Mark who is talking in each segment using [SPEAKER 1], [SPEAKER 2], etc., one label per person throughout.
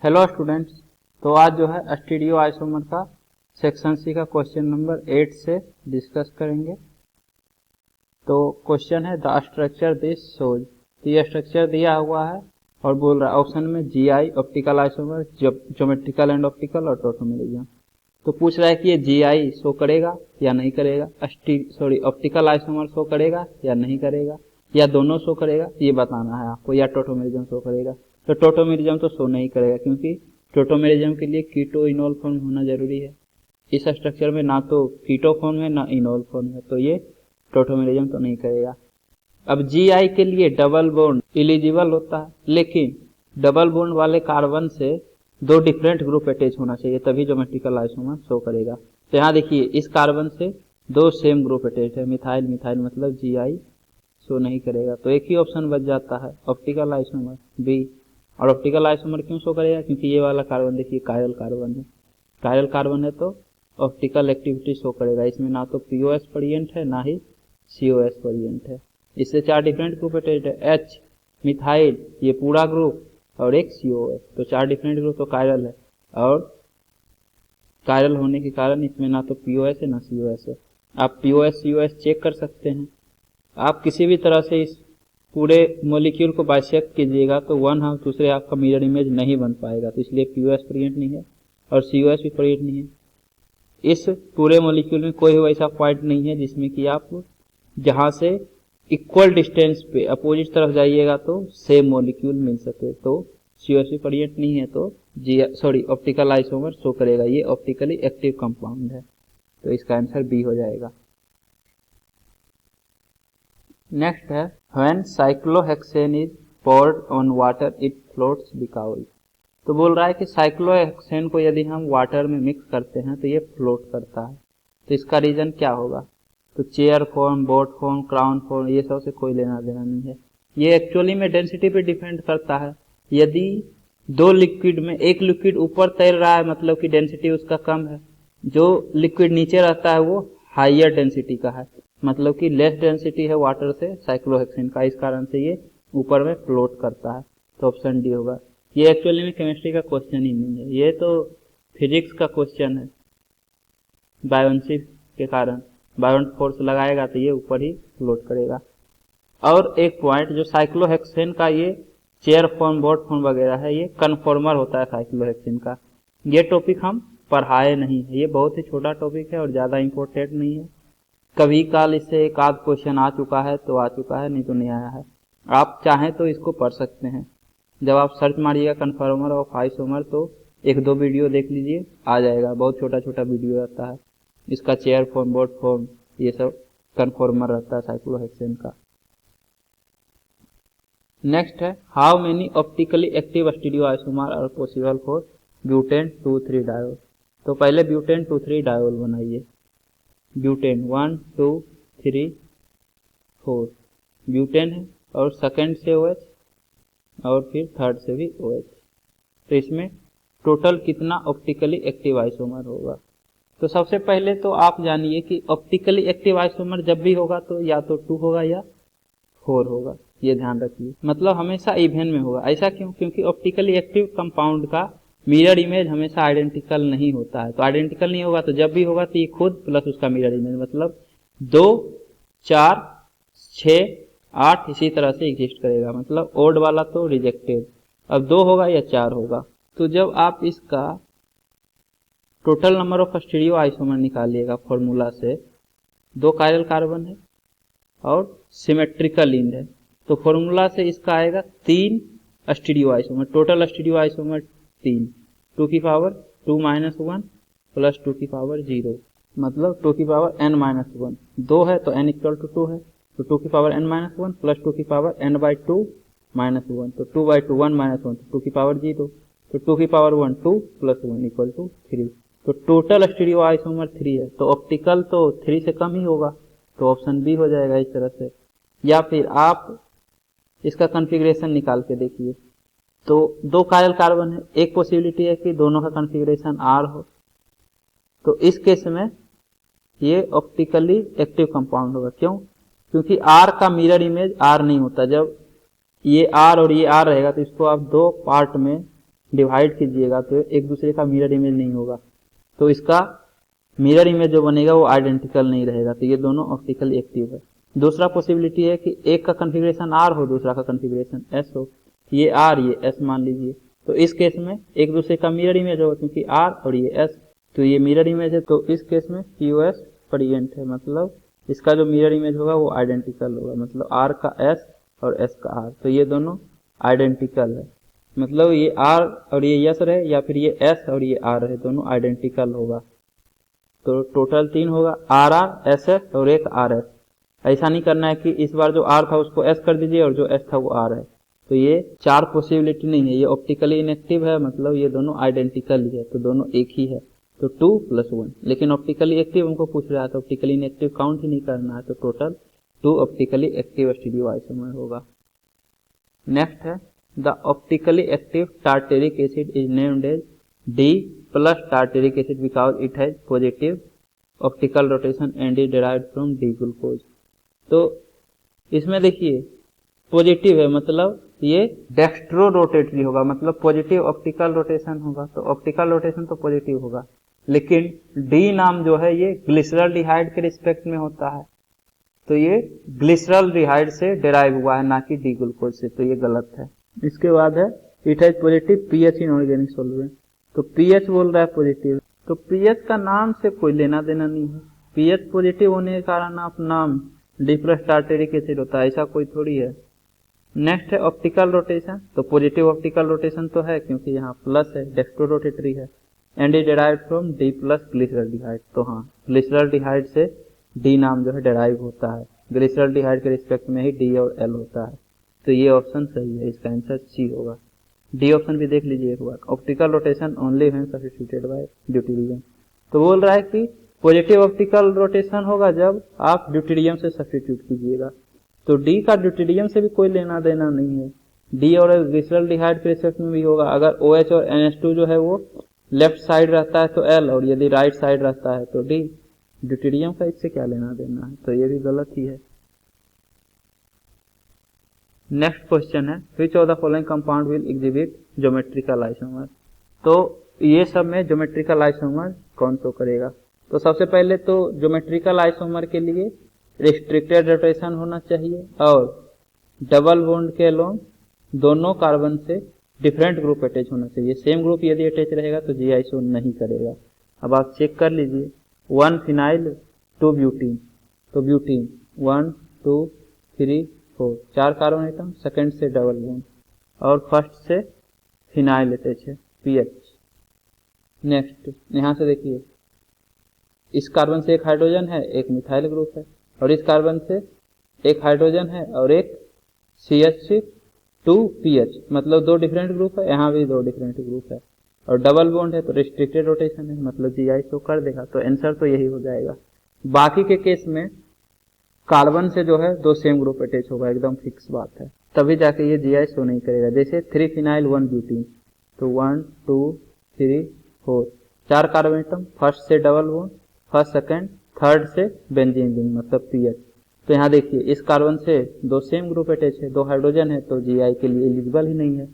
[SPEAKER 1] Hello students. तो आज जो है स्टीरियो आइसोमर का सेक्शन सी का क्वेश्चन नंबर 8 से डिस्कस करेंगे। तो क्वेश्चन है द स्ट्रक्चर दिस शोज। तो ये स्ट्रक्चर दिया हुआ है और बोल रहा है ऑप्शन में GI optical isomer, geometrical and optical और टोटोमेरिज्म। तो पूछ रहा है कि ये जीआई शो करेगा या नहीं करेगा, ऑप्टिकल आइसोमर शो करेगा या नहीं करेगा, या दोनों शो करेगा, ये बताना है आपको, या टोटोमेरिज्म शो करेगा। तो टोटोमेरिज्म तो शो नहीं करेगा क्योंकि टोटोमेरिज्म के लिए कीटो इनोल फॉर्म होना जरूरी है। इस स्ट्रक्चर में ना तो कीटो फॉर्म है ना इनोल फॉर्म है, तो ये टोटोमेरिज्म तो नहीं करेगा। अब जीआई के लिए डबल बॉन्ड इलिजिबल होता है, लेकिन डबल बॉन्ड वाले कार्बन से दो डिफरेंट ग्रुप अटैच होना चाहिए, तभी ज्योमेट्रिकल आइसोमर शो करेगा। तो यहाँ देखिए इस कार्बन से दो सेम ग्रुप अटैच है, मिथाइल मिथाइल, मतलब जीआई शो नहीं करेगा। तो एक ही ऑप्शन बच जाता है ऑप्टिकल आइसोमर बी। और ऑप्टिकल आइसोमर क्यों शो करेगा? क्योंकि ये वाला कार्बन देखिए कायरल कार्बन है, कायरल कार्बन है तो ऑप्टिकल एक्टिविटी शो करेगा। इसमें ना तो पीओएस वेरिएंट है ना ही सीओएस वेरिएंट है। इससे चार डिफरेंट ग्रुप अटैच है, एच मिथाइल ये पूरा ग्रुप और एक सीओएस, तो चार डिफरेंट ग्रुप तो कायरल है। और कायरल होने के कारण इसमें ना तो पीओएस है ना सीओएस है। आप पीओएस सीओएस चेक कर सकते हैं। आप किसी भी तरह से इस पूरे मॉलिक्यूल को बाइसेक्ट कीजिएगा तो वन हाफ दूसरे हाफ का मिरर इमेज नहीं बन पाएगा, तो इसलिए पीओएस वेरिएंट नहीं है और सीओएस भी वेरिएंट नहीं है। इस पूरे मॉलिक्यूल में कोई वैसा पॉइंट नहीं है जिसमें कि आप जहां से इक्वल डिस्टेंस पे अपोजिट तरफ जाइएगा तो सेम मॉलिक्यूल मिल सके। तो सीओएस भी वेरिएंट नहीं है, तो ऑप्टिकल आइसोमर शो करेगा। ये ऑप्टिकली एक्टिव कंपाउंड है, तो इसका आंसर बी हो जाएगा। नेक्स्ट है when cyclohexane is poured on water it floats बिकाउल। तो बोल रहा है कि साइक्लोहेक्सेन को यदि हम वाटर में मिक्स करते हैं तो ये फ्लोट करता है। तो इसका रीजन क्या होगा? तो chair form, boat form, crown form, ये सब से कोई लेना देना नहीं है। ये एक्चुअली में डेंसिटी पे डिपेंड करता है। यदि दो लिक्विड में एक लिक्विड ऊपर तैर रहा है मतलब कि डेंसिटी उसका कम है, जो लिक्विड नीचे रहता है वो हाइयर डेंसिटी का है, मतलब कि लेस डेंसिटी है वाटर से साइक्लोहेक्सेन का, इस कारण से ये ऊपर में फ्लोट करता है। तो ऑप्शन डी होगा। ये एक्चुअली में केमिस्ट्री का क्वेश्चन ही नहीं है, ये तो फिजिक्स का क्वेश्चन है। बायोन्सी के कारण बायोन फोर्स लगाएगा तो ये ऊपर ही फ्लोट करेगा। और एक पॉइंट, जो साइक्लोहेक्सेन का ये चेयर फॉर्म, बोट फॉर्म वगैरह है, ये कन्फॉर्मर होता है साइक्लोहेक्सेन का। ये टॉपिक हम पढ़ाए नहीं है, ये बहुत ही छोटा टॉपिक है और ज्यादा इंपॉर्टेंट नहीं है। कभी काल इससे एक आध क्वेश्चन आ चुका है तो आ चुका है, नहीं तो नहीं आया है। आप चाहें तो इसको पढ़ सकते हैं। जब आप सर्च मारिएगा कन्फर्मर ऑफ आइसोमर तो एक दो वीडियो देख लीजिए, आ जाएगा। बहुत छोटा छोटा वीडियो रहता है इसका, चेयर फॉर्म, बोट फॉर्म, ये सब कन्फर्मर रहता है साइक्लोहेक्सेन का। नेक्स्ट है how many optically active stereo isomer are possible for butane 2,3 diol. तो पहले ब्यूटेन 2,3 डायोल बनाइए। ब्यूटेन 1 2 3 4 ब्यूटेन है, और सेकंड से OH और फिर थर्ड से भी OH। तो इसमें टोटल कितना ऑप्टिकली एक्टिव आइसोमर होगा? तो सबसे पहले तो आप जानिए कि ऑप्टिकली एक्टिव आइसोमर जब भी होगा तो या तो 2 होगा या 4 होगा, ये ध्यान रखिए। मतलब हमेशा इवन में होगा। ऐसा क्यों? क्योंकि ऑप्टिकली एक्टिव कंपाउंड का मिरर इमेज हमेशा आइडेंटिकल नहीं होता है। तो आइडेंटिकल नहीं होगा तो जब भी होगा तो ये खुद प्लस उसका मिरर इमेज, मतलब 2 4 6 8 इसी तरह से एग्जिस्ट करेगा। मतलब ओड वाला तो रिजेक्टेड। अब 2 होगा या 4 होगा। तो जब आप इसका total number of stereo isomer निकालिएगा फॉर्मूला से, 2 कायरल कार्बन है और सिमेट्रिकल इंड है, तो फॉर्मूला से इसका आएगा 3 stereo isomer. Total stereo isomer 3, 2 की पावर 2 - 1 प्लस 2 की पावर 0, मतलब 2 की पावर n-1। 2 है तो n = 2 है, तो 2 की पावर n-1 प्लस 2 की पावर n/2 - 1, तो 2/2 1 - 1, तो 2 की पावर 0, तो 2 की पावर 1 2 प्लस 1 = 3। तो टोटल स्टीरियो आइसोमर 3 है, तो ऑप्टिकल तो 3 से कम ही होगा, तो ऑप्शन बी हो जाएगा इस तरह से। या फिर आप इसका कॉन्फ़िगरेशन निकाल के देखिए। तो 2 कायरल कार्बन है, एक पॉसिबिलिटी है कि दोनों का कॉन्फ़िगरेशन R हो, तो इस केस में ये ऑप्टिकली एक्टिव कंपाउंड होगा। क्यों? क्योंकि R का मिरर इमेज R नहीं होता। जब ये R और ये R रहेगा तो इसको आप 2 पार्ट में डिवाइड कीजिएगा तो एक दूसरे का मिरर इमेज नहीं होगा, तो इसका मिरर इमेज जो बनेगा वो आइडेंटिकल नहीं रहेगा, तो ये दोनों ऑप्टिकली एक्टिव है। दूसरा पॉसिबिलिटी है कि एक का कॉन्फ़िगरेशन आर हो, दूसरा का कॉन्फ़िगरेशन एस हो, ये आर ये एस मान लीजिए, तो इस केस में एक दूसरे का मिरर इमेज होगा, क्योंकि आर और ये एस, तो ये मिरर इमेज है, तो इस केस में क्यूएस प्रेजेंट है, मतलब इसका जो मिरर इमेज होगा वो आइडेंटिकल होगा, मतलब आर का एस और एस का आर, तो ये दोनों आइडेंटिकल है, मतलब ये आर और ये एस रहे या फिर ये एस और ये आर रहे, दोनों आइडेंटिकल होगा। तो टोटल 3 होगा, आर आर एस एस और एक आर एस। ऐसा नहीं करना है कि इस बार जो आर था उसको एस कर दीजिए और जो एस था वो आर है, तो ये 4 पॉसिबिलिटी नहीं है, ये ऑप्टिकली इनएक्टिव है, मतलब ये दोनों आइडेंटिकल ही है, तो दोनों एक ही है, तो 2 + 1। लेकिन ऑप्टिकली एक्टिव हमको पूछ रहा है तो ऑप्टिकली इनएक्टिव काउंट ही नहीं करना है, तो total 2 optically active stereo isomer होगा। नेक्स्ट है the optically active tartaric acid is named as D plus tartaric acid because it has positive optical rotation and is derived from D glucose। तो इसमें देखिए positive है, मतलब ये dextro rotatory होगा, मतलब पॉजिटिव ऑप्टिकल रोटेशन होगा, तो ऑप्टिकल रोटेशन तो पॉजिटिव होगा, लेकिन डी नाम जो है ये ग्लिसरल्डिहाइड के रिस्पेक्ट में होता है, तो ये ग्लिसरल्डिहाइड से डेराइव हुआ है, ना कि डी ग्लूकोज से, तो ये गलत है। इसके बाद है it has positive pH in organic solvent, तो पीएच बोल रहा है पॉजिटिव, तो पीएच का नाम से कोई लेना देना नहीं है, पीएच पॉजिटिव होने के कारण आप नाम D plus टार्टेरिक एसिड होता है, ऐसा कोई थोड़ी है। नेक्स्ट है ऑप्टिकल रोटेशन, तो पॉजिटिव ऑप्टिकल रोटेशन तो है क्योंकि यहाँ प्लस है, डेक्स्ट्रो रोटेटरी है, and is derived from D plus glyceraldehyde, तो हाँ ग्लिसरल्डिहाइड से D नाम जो है डेराइव होता है, ग्लिसरल्डिहाइड के रिस्पेक्ट में ही D और L होता है, तो ये ऑप्शन सही है, इसका आंसर सी होगा। डी ऑप्शन भी देख लीजिए एक बार, optical rotation only when substituted by deuterium, तो बोल रहा है कि पॉजिटिव ऑप्टिकल रोटेशन होगा जब आप ड्यूटेरियम से सब्स्टिट्यूट कीजिएगा, तो डी का ड्यूटेरियम से भी कोई लेना देना नहीं है, डी और ग्लिसरल्डिहाइड के रिस्पेक्ट में भी होगा, अगर OH और NH2 जो है वो लेफ्ट साइड रहता है तो L, और यदि राइट साइड रहता है तो D, ड्यूटेरियम का इससे क्या लेना देना है, तो ये भी गलत ही है। नेक्स्ट क्वेश्चन है which of the following compound will exhibit geometrical isomer, तो ये सब में ज्योमेट्रिकल आइसोमर कौन शो करेगा, तो सबसे पहले तो ज्योमेट्रिकल आइसोमर के लिए रिस्ट्रिक्टेड रोटेशन होना चाहिए और डबल बॉन्ड के अलोंग दोनों कार्बन से डिफरेंट ग्रुप अटैच होना चाहिए, सेम ग्रुप यदि अटैच रहेगा तो जी आइसो नहीं करेगा। अब आप चेक कर लीजिए, 1 फिनाइल 2 ब्यूटीन, तो ब्यूटीन 1 2 3 4 4 कार्बन एटम, सेकंड से डबल बॉन्ड और फर्स्ट से फिनाइल अटैच है पीएच। नेक्स्ट यहाँ से देखिए, इस कार्बन से एक हाइड्रोजन है, एक मिथाइल ग्रुप है, और इस कार्बन से एक हाइड्रोजन है और एक CH2PH, मतलब 2 डिफरेंट ग्रुप है, यहाँ भी 2 डिफरेंट ग्रुप है, और डबल बॉन्ड है तो रिस्ट्रिक्टेड रोटेशन है, मतलब जी आई शो कर देगा, तो आंसर तो यही हो जाएगा। बाकी के केस में कार्बन से जो है 2 सेम ग्रुप अटैच होगा, एकदम फिक्स बात है, तभी जाके ये जी आई शो नहीं करेगा। जैसे 3 फिनाइल 1 ब्यूटीन, तो 1 2 3 4 4 कार्बन एटम, फर्स्ट से double bond, first second third से बेंजीन रिंग, मतलब पीएच, तो यहाँ देखिए इस कार्बन से 2 सेम ग्रुप अटैच है, 2 हाइड्रोजन है, तो जी आई के लिए एलिजिबल ही नहीं है।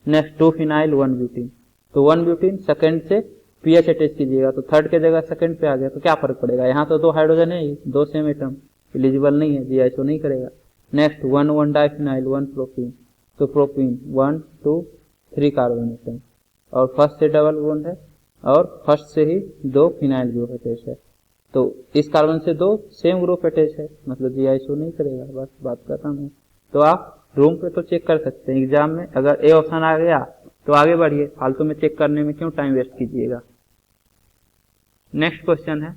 [SPEAKER 1] नेक्स्ट 2 फिनाइल 1 ब्यूटीन, तो 1 ब्यूटीन सेकंड से पीएच अटैच कीजिएगा, तो थर्ड के जगह सेकंड पे आ गया, तो क्या फर्क पड़ेगा, यहाँ तो 2 हाइड्रोजन है, 2 सेम एटम, एलिजिबल नहीं है, जी आई शो नहीं करेगा। नेक्स्ट 1 1 डाइफिनाइल 1 प्रोपीन, तो प्रोपीन 1 2 3 कार्बन एटम, और फर्स्ट से डबल बॉन्ड है और फर्स्ट से ही 2 फिनाइल ग्रुप अटैच है, तो इस कार्बन से 2 सेम ग्रुप अटैच है, मतलब जी आई शो नहीं करेगा, बस बात खत्म है। तो आप रूम पे तो चेक कर सकते हैं, एग्जाम में अगर ए ऑप्शन आ गया तो आगे बढ़िए, फालतू में चेक करने में क्यों टाइम वेस्ट कीजिएगा। नेक्स्ट क्वेश्चन है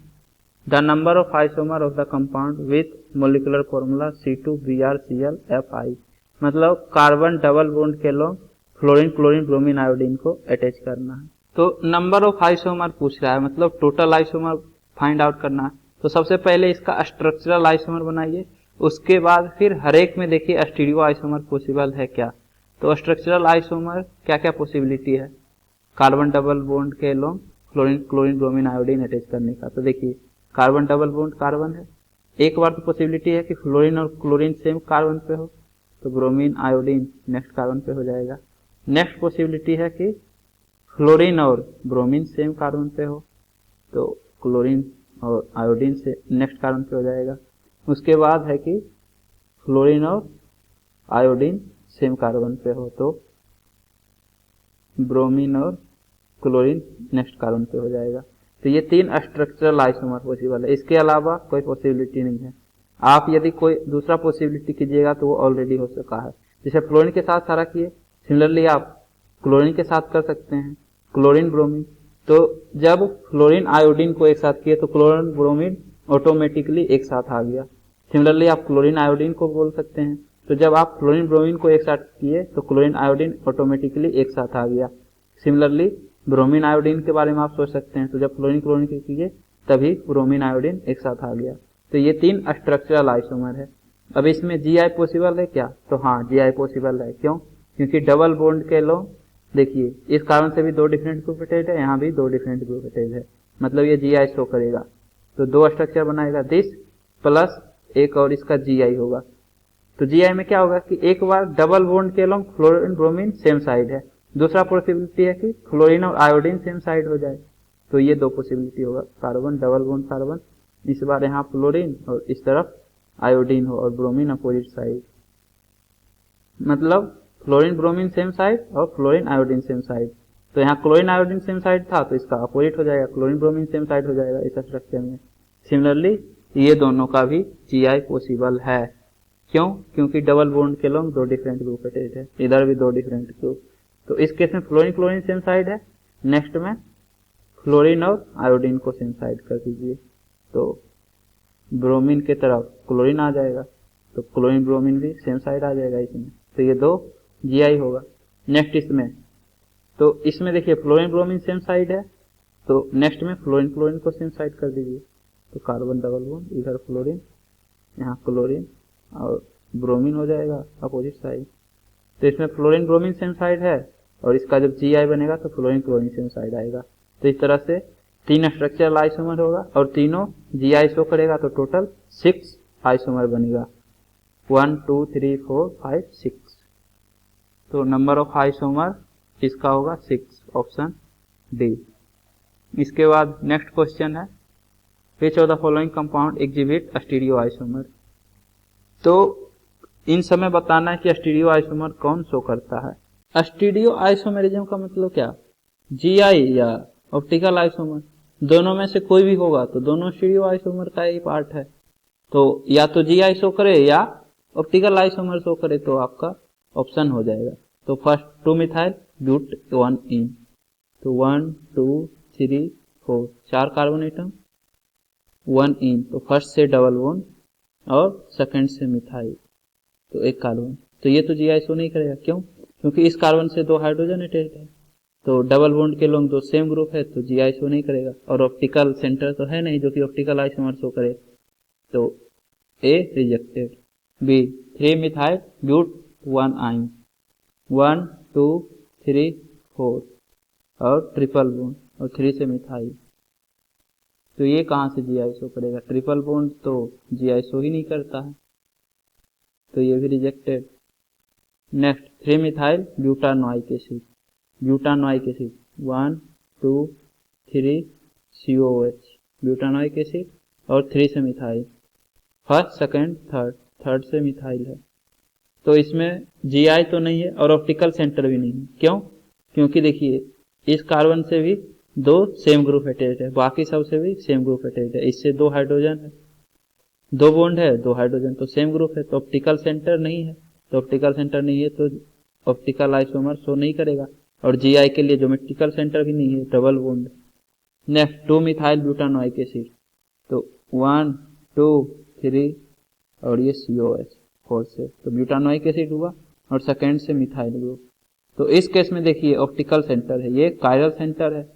[SPEAKER 1] the number of isomer of the compound with molecular formula C2BrClFi, मतलब कार्बन डबल बॉन्ड के लोग फ्लोरीन क्लोरीन ब्रोमीन आयोडीन को अटैच करना है, तो नंबर ऑफ आइसोमर पूछ रहा है, मतलब टोटल आइसोमर फाइंड आउट करना है। तो सबसे पहले इसका स्ट्रक्चरल आइसोमर बनाइए, उसके बाद फिर हर एक में देखिए स्टीरियो आइसोमर पॉसिबल है क्या। तो स्ट्रक्चरल आइसोमर क्या क्या पॉसिबिलिटी है, कार्बन डबल बॉन्ड के लोग fluorine chlorine bromine iodine attach करने का, तो देखिए कार्बन डबल बॉन्ड कार्बन है, एक बार तो पॉसिबिलिटी है कि फ्लोरीन और क्लोरीन सेम कार्बन पे हो, तो ब्रोमीन आयोडीन नेक्स्ट कार्बन पे हो जाएगा। नेक्स्ट पॉसिबिलिटी है कि फ्लोरीन और ब्रोमीन सेम कार्बन पे हो तो क्लोरीन और आयोडीन से नेक्स्ट कार्बन पे हो जाएगा। उसके बाद है कि फ्लोरीन और आयोडीन सेम कार्बन पे हो तो ब्रोमीन और क्लोरीन नेक्स्ट कार्बन पे हो जाएगा। तो ये 3 स्ट्रक्चरल आइसोमर पॉसिबल है, इसके अलावा कोई पॉसिबिलिटी नहीं है। आप यदि कोई दूसरा पॉसिबिलिटी कीजिएगा तो वो ऑलरेडी हो चुका है। जैसे फ्लोरीन के साथ सारा किए, सिमिलरली आप क्लोरीन के साथ कर सकते हैं, क्लोरीन ब्रोमीन। तो जब फ्लोरीन आयोडीन को एक साथ किए तो क्लोरीन ब्रोमीन ऑटोमेटिकली एक साथ आ गया। सिमिलरली आप क्लोरीन आयोडीन को बोल सकते हैं, तो जब आप क्लोरीन ब्रोमीन को एक साथ किए तो क्लोरीन आयोडीन ऑटोमेटिकली एक साथ आ गया। सिमिलरली ब्रोमीन आयोडीन के बारे में आप सोच सकते हैं, तो जब क्लोरीन क्लोरीन के किए तभी ब्रोमीन आयोडीन एक साथ आ गया। तो ये 3 स्ट्रक्चरल आइसोमर है। अब इसमें जीआई पॉसिबल है क्या? तो हाँ, जीआई पॉसिबल है। क्यों? क्योंकि डबल बॉन्ड के लोग देखिए इस कार्बन से भी 2 डिफरेंट ग्रुप अटैच है, यहाँ भी 2 डिफरेंट ग्रुप अटैच है, मतलब ये जीआई शो करेगा। तो 2 स्ट्रक्चर बनाएगा, दिस प्लस एक और इसका जीआई होगा। तो जीआई में क्या होगा कि एक बार डबल बॉन्ड के लोग फ्लोरीन ब्रोमीन सेम साइड है, दूसरा पॉसिबिलिटी है कि फ्लोरीन और आयोडीन सेम साइड हो जाए। तो ये 2 पॉसिबिलिटी होगा, कार्बन डबल बॉन्ड कार्बन, इस बार यहाँ फ्लोरीन और इस तरफ आयोडीन हो और ब्रोमीन अपोजिट साइड, मतलब फ्लोरीन ब्रोमीन सेम साइड और फ्लोरीन आयोडीन सेम साइड। तो यहाँ क्लोरीन आयोडीन सेम साइड था तो इसका अपोजिट हो जाएगा, क्लोरीन ब्रोमीन सेम साइड हो जाएगा इस स्ट्रक्चर में। सिमिलरली ये दोनों का भी जीआई पॉसिबल है। क्यों? क्योंकि डबल बॉन्ड के लोग 2 डिफरेंट ग्रुप अटैच है, इधर भी 2 डिफरेंट ग्रुप। तो इस केस में फ्लोरीन क्लोरीन सेम साइड है, नेक्स्ट में फ्लोरीन और आयोडीन को सेम साइड कर दीजिए तो ब्रोमीन के तरफ क्लोरीन आ जाएगा, तो क्लोरीन ब्रोमीन भी सेम साइड आ जाएगा इसमें। तो ये 2 जीआई होगा। नेक्स्ट इसमें, तो इसमें देखिए फ्लोरीन ब्रोमीन सेम साइड है, तो नेक्स्ट में फ्लोरीन क्लोरीन को सेम साइड कर दीजिए, तो कार्बन डबल बॉन्ड, इधर फ्लोरीन यहाँ क्लोरीन और ब्रोमीन हो जाएगा अपोजिट साइड। तो इसमें फ्लोरीन ब्रोमीन सेम साइड है और इसका जब जीआई बनेगा तो फ्लोरीन क्लोरीन सेम साइड आएगा। तो इस तरह से 3 स्ट्रक्चरल आइसोमर होगा और तीनों जीआई शो करेगा, तो टोटल 6 आइसोमर बनेगा, 1 2 3 4 5 6। तो नंबर ऑफ आइसोमर इसका होगा 6, ऑप्शन डी। इसके बाद नेक्स्ट क्वेश्चन है, which of the following compound exhibit stereo isomer. तो इन समय बताना है कि स्टीरियो आइसोमर कौन शो करता है। स्टीरियो आइसोमेरिज्म का मतलब क्या? जीआई या ऑप्टिकल आइसोमर, दोनों में से कोई भी होगा तो दोनों स्टीरियो आइसोमर का ही पार्ट है। तो या तो जीआई शो करे या ऑप्टिकल आइसोमर शो करे, तो आपका ऑप्शन हो जाएगा। तो फर्स्ट 2 मिथाइल ब्यूट 1 इन, तो 1 2 3 4 4 कार्बन एटम 1 इन, तो फर्स्ट से डबल बॉन्ड और सेकंड से मिथाइल, तो 1 कार्बन। तो ये तो जीआई शो नहीं करेगा। क्यों? क्योंकि इस कार्बन से 2 हाइड्रोजन अटैच है, तो डबल बॉन्ड के लोग 2 सेम ग्रुप है, तो जीआई शो नहीं करेगा। और ऑप्टिकल सेंटर तो है नहीं जो कि ऑप्टिकल आइसोमर शो करे, तो ए रिजेक्टेड। बी 3 मिथाइल ब्यूट 1 आइन, 1 2 3 4 और ट्रिपल बॉन्ड और 3 से मिथाइल, तो ये कहाँ से जीआई शो करेगा? ट्रिपल बॉन्ड तो जीआई शो ही नहीं करता है, तो ये भी rejected. Next 3 methyl butanoic acid, butanoic acid 1 2 3 COOH, butanoic acid और 3 से मिथाइल, फर्स्ट सेकंड थर्ड से मिथाइल है। तो इसमें जीआई तो नहीं है और ऑप्टिकल सेंटर भी नहीं है। क्यों? क्योंकि देखिए इस कार्बन से भी 2 सेम ग्रुप अटैच है, बाकी सब से भी सेम ग्रुप अटैच है, इससे 2 हाइड्रोजन है, 2 बॉन्ड है 2 हाइड्रोजन, तो सेम ग्रुप है, तो ऑप्टिकल सेंटर नहीं है। तो ऑप्टिकल सेंटर नहीं है तो ऑप्टिकल आइसोमर शो नहीं करेगा, और जीआई के लिए ज्योमेट्रिकल सेंटर भी नहीं है, double bond. Next 2 methyl butanoic acid, तो 1 2 3 और ये COH 4 से, तो ब्यूटानोइक एसिड हुआ और सेकेंड से मिथाइल ग्रुप। तो इस केस में देखिए ऑप्टिकल सेंटर है, ये कायरल सेंटर है,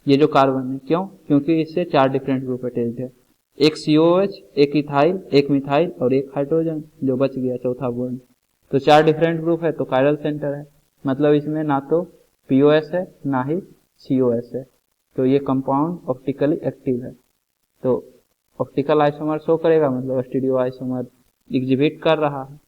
[SPEAKER 1] ये जो कार्बन है। क्यों? क्योंकि इससे 4 डिफरेंट ग्रुप अटैच्ड है, एक COH, एक इथाइल, एक मिथाइल और एक हाइड्रोजन जो बच गया चौथा बॉन्ड, तो 4 डिफरेंट ग्रुप है, तो कायरल सेंटर है, मतलब इसमें ना तो POS है ना ही COS है, तो ये कंपाउंड ऑप्टिकली एक्टिव है। तो ऑप्टिकल आइसोमर शो करेगा, मतलब स्टीरियो आइसोमर एग्जिबिट कर रहा है।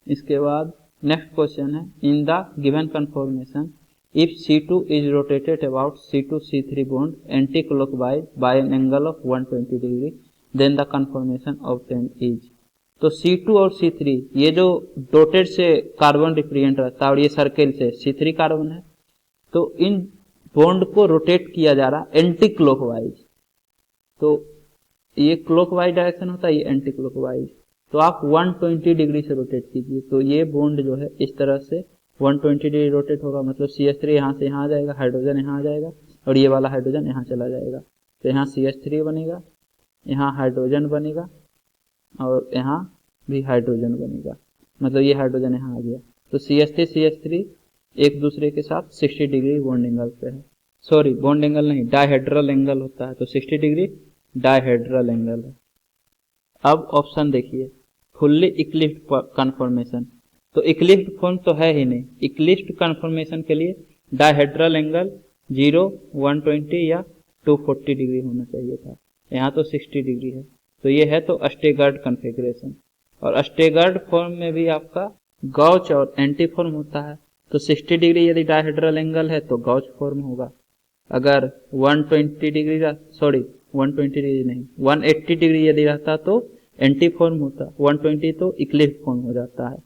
[SPEAKER 1] इसके बाद नेक्स्ट क्वेश्चन है, in the given conformation if C2 is rotated about C2C3 bond anticlockwise by an angle of 120 degree then the conformation obtained is. तो C2 और C3 ये जो डॉटेड से कार्बन रिप्रेजेंट रहता है और ये सर्किल से C3 कार्बन है, तो इन बॉन्ड को रोटेट किया जा रहा है एंटी क्लॉकवाइज। तो ये क्लॉकवाइज डायरेक्शन होता है, ये एंटी क्लॉकवाइज। तो आप 120 डिग्री से रोटेट कीजिए, तो ये बॉन्ड जो है इस तरह से 120 डिग्री रोटेट होगा, मतलब CH3 यहाँ से यहाँ आ जाएगा, हाइड्रोजन यहाँ आ जाएगा और ये वाला हाइड्रोजन यहाँ चला जाएगा। तो यहाँ CH3 बनेगा, यहाँ हाइड्रोजन बनेगा और यहाँ भी हाइड्रोजन बनेगा, मतलब ये हाइड्रोजन यहाँ आ गया। तो CH3 एक दूसरे के साथ 60 डिग्री बॉन्ड एंगल पे है, सॉरी बॉन्ड एंगल नहीं, डायहेड्रल एंगल होता है, तो 60 डिग्री डायहेड्रल एंगल है। अब ऑप्शन देखिए, फुल्ली इक्लिप्ट कन्फॉर्मेशन, तो इक्लिप्ट फॉर्म तो है ही नहीं। इक्लिप्ट कन्फॉर्मेशन के लिए डायहेड्रल एंगल 0, 120 या 240 डिग्री होना चाहिए था, यहाँ तो 60 डिग्री है। तो ये है तो स्टेगर्ड कन्फिग्रेशन। और स्टेगर्ड फॉर्म में भी आपका गॉच और एंटी फॉर्म होता है। तो 60 डिग्री यदि डायहेड्रल एंगल है तो गॉच फॉर्म होगा, अगर 120 डिग्री सॉरी 120 डिग्री नहीं 180 डिग्री यदि रहता तो एंटी फॉर्म होता, 120 तो इक्लिप्ट फॉर्म हो जाता है।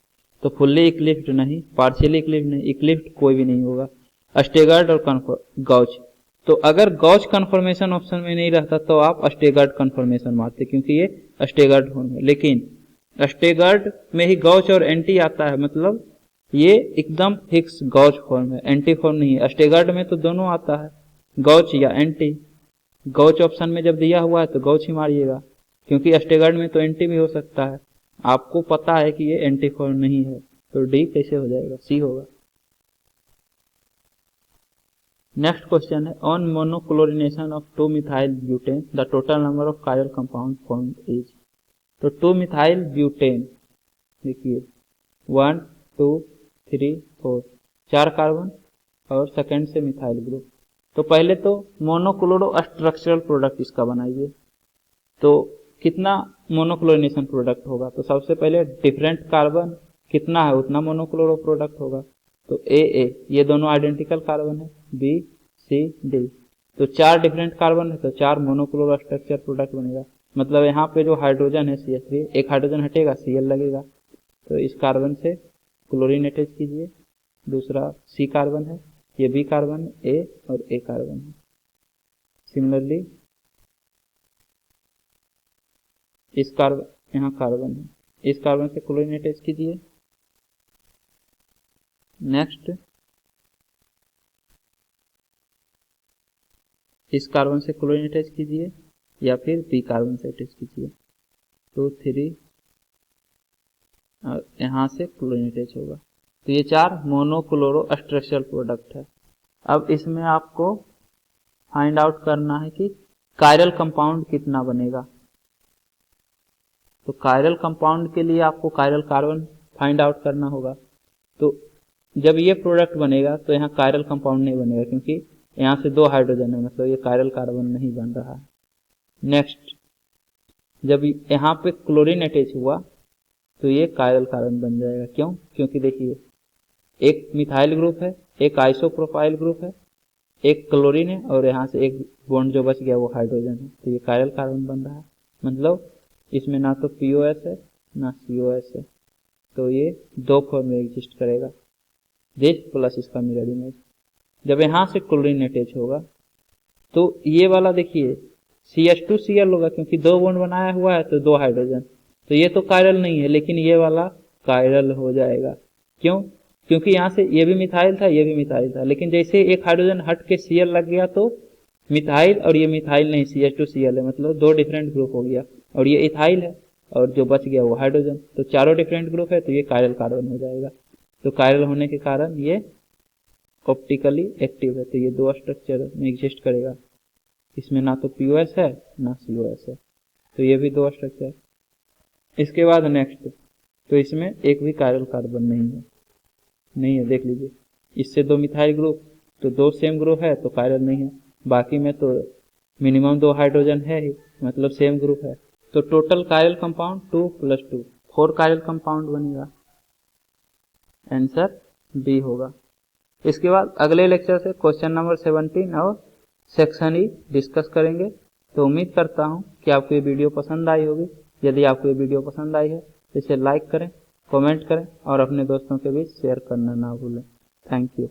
[SPEAKER 1] तो फुल्ली इक्लिप्ट नहीं, पार्शियली इक्लिप्ट नहीं, इक्लिप्ट कोई भी नहीं होगा, स्टेगर्ड और गॉच। तो अगर गॉच कन्फर्मेशन ऑप्शन में नहीं रहता तो आप स्टेगर्ड कन्फर्मेशन मारते, क्योंकि ये स्टेगर्ड फॉर्म है। लेकिन स्टेगर्ड में ही गॉच और एंटी आता है, मतलब ये एकदम फिक्स गॉच फॉर्म है, एंटी फॉर्म नहीं है। स्टेगर्ड में तो दोनों आता है, गॉच या एंटी। गॉच ऑप्शन में जब दिया हुआ है तो गॉच ही मारिएगा, क्योंकि स्टेगर्ड में तो एंटी भी हो सकता है। आपको पता है कि ये एंटी फॉर्म नहीं है, तो डी कैसे हो जाएगा, सी होगा। नेक्स्ट क्वेश्चन है, on monochlorination of 2 methyl butane the total number of chiral compound formed is. तो 2 मिथाइल ब्यूटेन देखिए 1 2 3 4 4 कार्बन और सेकेंड से मिथाइल ग्रुप। तो पहले तो मोनोक्लोरो स्ट्रक्चरल प्रोडक्ट इसका बनाइए, तो कितना मोनोक्लोरिनेशन प्रोडक्ट होगा। तो सबसे पहले डिफरेंट कार्बन कितना है उतना मोनोक्लोरो प्रोडक्ट होगा। तो AA ये दोनों आइडेंटिकल कार्बन है, B C D तो 4 डिफरेंट कार्बन है तो 4 मोनोक्लोरो स्ट्रक्चर प्रोडक्ट बनेगा। मतलब यहाँ पे जो हाइड्रोजन है CH3, एक हाइड्रोजन हटेगा Cl लगेगा, तो इस कार्बन से क्लोरीन अटैच कीजिए। दूसरा C कार्बन है, ये B कार्बन है, A और A कार्बन है। सिमिलरली इस कार्बन यहाँ कार्बन है, इस कार्बन से क्लोरीन अटैच कीजिए। नेक्स्ट इस कार्बन से क्लोरीन अटैच कीजिए या फिर B कार्बन से अटैच कीजिए। 2 3 और यहाँ से क्लोरीन अटैच होगा। तो ये 4 मोनोक्लोरो स्ट्रक्चरल प्रोडक्ट है। अब इसमें आपको फाइंड आउट करना है कि कायरल कंपाउंड कितना बनेगा। तो कायरल कंपाउंड के लिए आपको कायरल कार्बन फाइंड आउट करना होगा। तो जब ये प्रोडक्ट बनेगा तो यहाँ कायरल कंपाउंड नहीं बनेगा, क्योंकि यहाँ से 2 हाइड्रोजन है, मतलब ये कायरल कार्बन नहीं बन रहा है। नेक्स्ट जब यहाँ पे क्लोरीन अटैच हुआ तो ये कायरल कार्बन बन जाएगा। क्यों? क्योंकि देखिए एक मिथाइल ग्रुप है, एक आइसोप्रोपाइल ग्रुप है, एक क्लोरीन है और यहाँ से एक बॉन्ड जो बच गया वो हाइड्रोजन है, तो ये कायरल कार्बन बन रहा है। मतलब इसमें ना तो POS है ना COS है, तो ये 2 फॉर्म में एग्जिस्ट करेगा, दिस प्लस इसका मिरर इमेज। जब यहाँ से क्लोरीन अटैच होगा तो ये वाला देखिए CH2Cl होगा, क्योंकि 2 बॉन्ड बनाया हुआ है तो 2 हाइड्रोजन, तो ये तो कायरल नहीं है, लेकिन ये वाला कायरल हो जाएगा। क्यों? क्योंकि यहाँ से ये भी मिथाइल था, ये भी मिथाइल था, लेकिन जैसे एक हाइड्रोजन हट के Cl लग गया तो मिथाइल और ये मिथाइल नहीं CH2Cl है, मतलब 2 डिफरेंट ग्रुप हो गया, और ये इथाइल है और जो बच गया वो हाइड्रोजन, तो चारों डिफरेंट ग्रुप है, तो ये कायरल कार्बन हो जाएगा। तो कायरल होने के कारण ये ऑप्टिकली एक्टिव है, तो ये 2 स्ट्रक्चर में एग्जिस्ट करेगा। इसमें ना तो POS है ना COS है, तो ये भी 2 स्ट्रक्चर। इसके बाद नेक्स्ट, तो इसमें एक भी कायरल कार्बन नहीं है, देख लीजिए। इससे 2 मिथाइल ग्रुप, तो 2 सेम ग्रुप है तो कायरल नहीं है, बाकी में तो मिनिमम 2 हाइड्रोजन है ही, मतलब सेम ग्रुप है। तो total chiral compound 2 + 2 4 chiral compound बनेगा। आंसर बी होगा। इसके बाद अगले लेक्चर से क्वेश्चन नंबर 17 और सेक्शन ई डिस्कस करेंगे। तो उम्मीद करता हूँ कि आपको ये वीडियो पसंद आई होगी। यदि आपको ये वीडियो पसंद आई है तो इसे लाइक करें, कमेंट करें और अपने दोस्तों के बीच शेयर करना ना भूलें। Thank you.